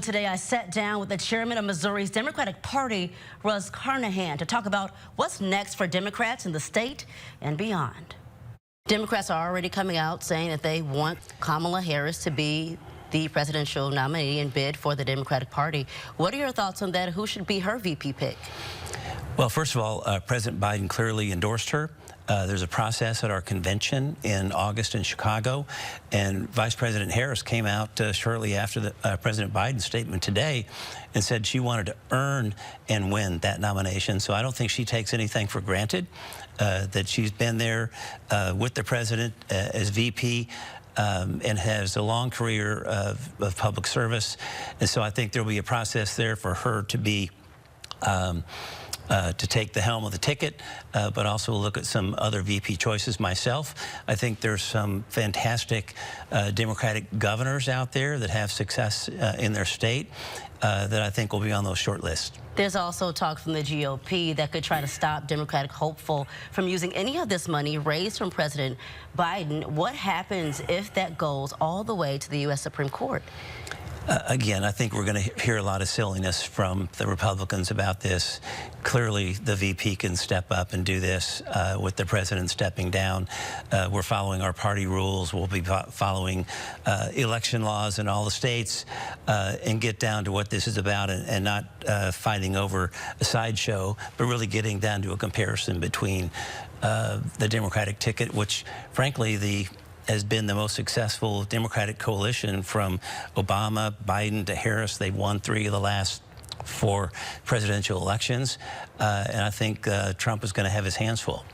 Today, I sat down with the chairman of Missouri's Democratic Party, Russ Carnahan, to talk about what's next for Democrats in the state and beyond. Democrats are already coming out saying that they want Kamala Harris to be the presidential nominee and bid for the Democratic Party. What are your thoughts on that? Who should be her VP pick? Well, first of all, President Biden clearly endorsed her. There's a process at our convention in August in Chicago, and Vice President Harris came out shortly after the President Biden's statement today and said she wanted to earn and win that nomination. So I don't think she takes anything for granted, that she's been there with the president as VP. And has a long career of public service. And so I think there'll be a process there for her to be to take the helm of the ticket, but also look at some other VP choices myself. I think there's some fantastic Democratic governors out there that have success in their state that I think will be on those short lists. There's also talk from the GOP that could try to stop Democratic hopeful from using any of this money raised from President Biden. What happens if that goes all the way to the U.S. Supreme Court? Again, I think we're going to hear a lot of silliness from the Republicans about this. Clearly, the VP can step up and do this with the president stepping down. We're following our party rules. We'll be following election laws in all the states and get down to what this is about and not fighting over a sideshow, but really getting down to a comparison between the Democratic ticket, which, frankly, has been the most successful Democratic coalition from Obama, Biden to Harris. They've won 3 of the last 4 presidential elections, and I think Trump is going to have his hands full.